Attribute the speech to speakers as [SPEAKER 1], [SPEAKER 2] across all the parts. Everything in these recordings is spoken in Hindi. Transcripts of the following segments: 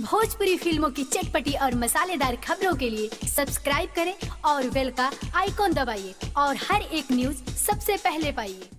[SPEAKER 1] भोजपुरी फिल्मों की चटपटी और मसालेदार खबरों के लिए सब्सक्राइब करें और बेल का आइकॉन दबाइए और हर एक न्यूज सबसे पहले पाइए।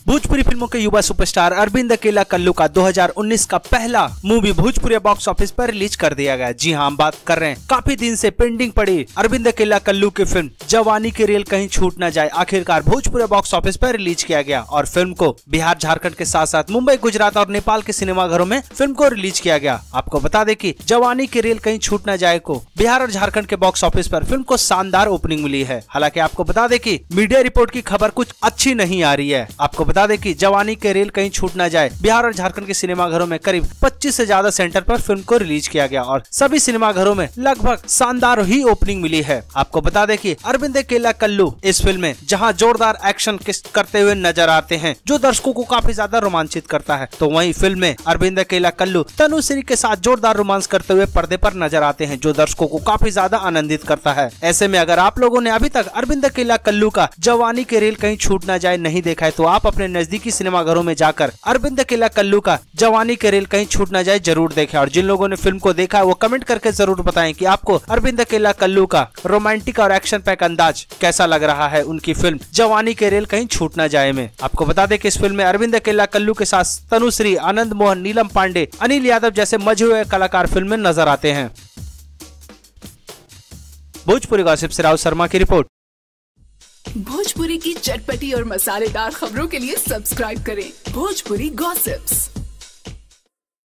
[SPEAKER 2] भोजपुरी फिल्मों के युवा सुपरस्टार अरविंद अकेला कल्लू का 2019 का पहला मूवी भोजपुरी बॉक्स ऑफिस पर रिलीज कर दिया गया। जी हाँ, हम बात कर रहे हैं काफी दिन से पेंडिंग पड़ी अरविंद अकेला कल्लू की फिल्म जवानी की रेल कहीं छूट न जाए आखिरकार भोजपुरी बॉक्स ऑफिस पर रिलीज किया गया और फिल्म को बिहार झारखंड के साथ साथ मुंबई, गुजरात और नेपाल के सिनेमाघरों में फिल्म को रिलीज किया गया। आपको बता दें कि जवानी की रेल कहीं छूट न जाए को बिहार और झारखंड के बॉक्स ऑफिस पर फिल्म को शानदार ओपनिंग मिली है। हालांकि आपको बता दें कि मीडिया रिपोर्ट की खबर कुछ अच्छी नहीं आ रही है। आपको बता दें कि जवानी के रेल कहीं छूट न जाए बिहार और झारखंड के सिनेमाघरों में करीब 25 से ज्यादा सेंटर पर फिल्म को रिलीज किया गया और सभी सिनेमाघरों में लगभग शानदार ही ओपनिंग मिली है। आपको बता दें कि अरविंद अकेला कल्लू इस फिल्म में जहां जोरदार एक्शन करते हुए नजर आते हैं जो दर्शकों को काफी ज्यादा रोमांचित करता है, तो वहीं फिल्म में अरविंद अकेला कल्लू तनुश्री के साथ जोरदार रोमांस करते हुए पर्दे पर नजर आते हैं जो दर्शकों को काफी ज्यादा आनंदित करता है। ऐसे में अगर आप लोगों ने अभी तक अरविंद अकेला कल्लू का जवानी के रेल कहीं छूट न जाए नहीं देखा है तो आप अपने नजदीकी सिनेमाघरों में जाकर अरविंद अकेला कल्लू का जवानी के रेल कहीं छूट न जाए जरूर देखें। और जिन लोगों ने फिल्म को देखा है वो कमेंट करके जरूर बताएं कि आपको अरविंद अकेला कल्लू का रोमांटिक और एक्शन पैक अंदाज कैसा लग रहा है उनकी फिल्म जवानी के रेल कहीं छूट न जाए में। आपको बता दें कि इस फिल्म में अरविंद अकेला कल्लू के साथ तनुश्री, आनंद मोहन, नीलम पांडे, अनिल यादव जैसे मजे हुए कलाकार फिल्म में नजर आते हैं। भोजपुरी गॉसिप से राव शर्मा की रिपोर्ट।
[SPEAKER 3] भोजपुरी की चटपटी और मसालेदार खबरों के लिए सब्सक्राइब करें भोजपुरी गॉसिप्स।